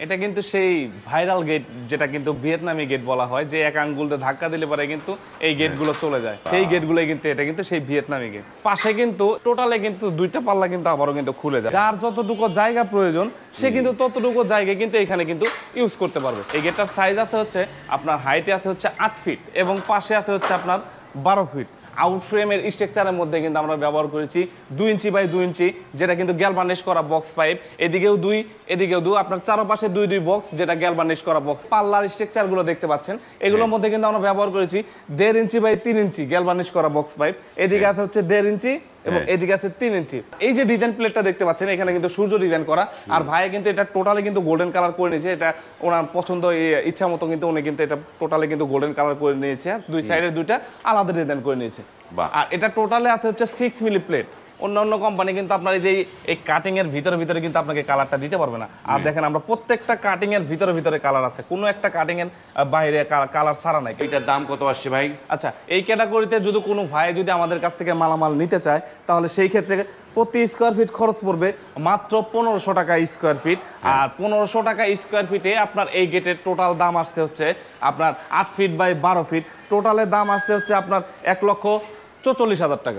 এটা কিন্তু সেই ভাইরাল গেট, যেটা কিন্তু ভিয়েতনামি গেট বলা হয়, যে এক আঙ্গুলতে ধাক্কা দিলে পরে কিন্তু এই গেটগুলো চলে যায়, সেই গেটগুলো কিন্তু এটা কিন্তু সেই ভিয়েতনামি গেট। পাশে কিন্তু টোটালে কিন্তু দুইটা পাল্লা কিন্তু আবারও কিন্তু খুলে যায়, যার যতটুকু জায়গা প্রয়োজন সে কিন্তু ততটুকু জায়গা কিন্তু এখানে কিন্তু ইউজ করতে পারবে। এই গেটটার সাইজ আছে হচ্ছে আপনার হাইটে আছে হচ্ছে 8 ফিট এবং পাশে আছে হচ্ছে আপনার 12 ফিট। আউট ফ্রেমের স্ট্রাকচারের মধ্যে কিন্তু আমরা ব্যবহার করেছি 2 ইঞ্চি বাই 2 ইঞ্চি, যেটা কিন্তু গ্যালভানিশ করা বক্স পাইপ, এদিকেও 2 এদিকেও 2, আপনার চারপাশে 2 বক্স, যেটা গ্যালভানিশ করা বক্স। পাল্লার স্ট্রাকচার গুলো দেখতে পাচ্ছেন, এগুলোর মধ্যে কিন্তু আমরা ব্যবহার করেছি 1.5 ইঞ্চি বাই 3 ইঞ্চি গ্যালভানিশ করা বক্স পাইপ, এদিকে আছে হচ্ছে 1.5 ইঞ্চি এবং এদিকে আছে 3 ইঞ্চি। এই যে ডিজাইন প্লেটটা দেখতে পাচ্ছেন, এখানে কিন্তু সূর্য ডিজাইন করা, আর ভাই কিন্তু এটা টোটালি কিন্তু গোল্ডেন কালার করে নিয়েছে। এটা ওনার পছন্দ, ইচ্ছা মতো কিন্তু উনি কিন্তু এটা টোটালি কিন্তু গোল্ডেন কালার করে নিয়েছে, দুই সাইডে দুইটা আলাদা ডিজাইন করে নিয়েছে। আর এটা টোটালে আছে হচ্ছে 6 মিলি প্লেট। অন্য কোম্পানি কিন্তু আপনার এই কাটিং এর ভিতরে কিন্তু আপনাকে কালারটা দিতে পারবে না। আর দেখেন আমরা প্রত্যেকটা কাটিং এর ভিতরে কালার আছে, কোনো একটা কাটিং এর বাইরে কালার ছাড়া নাই। এটার দাম কত আসছে ভাই? আচ্ছা, এই ক্যাটাগরিতে যদি কোনো ভাই যদি আমাদের কাছ থেকে মালামাল নিতে চায়, তাহলে সেই ক্ষেত্রে প্রতি স্কোয়ার ফিট খরচ পড়বে মাত্র 1500 টাকা স্কোয়ার ফিট। আর 1500 টাকা স্কোয়ার ফিটে আপনার এই গেটের টোটাল দাম আসছে হচ্ছে আপনার 8 ফিট বাই 12 ফিট, টোটালের দাম আসছে হচ্ছে আপনার 1,44,000 টাকা।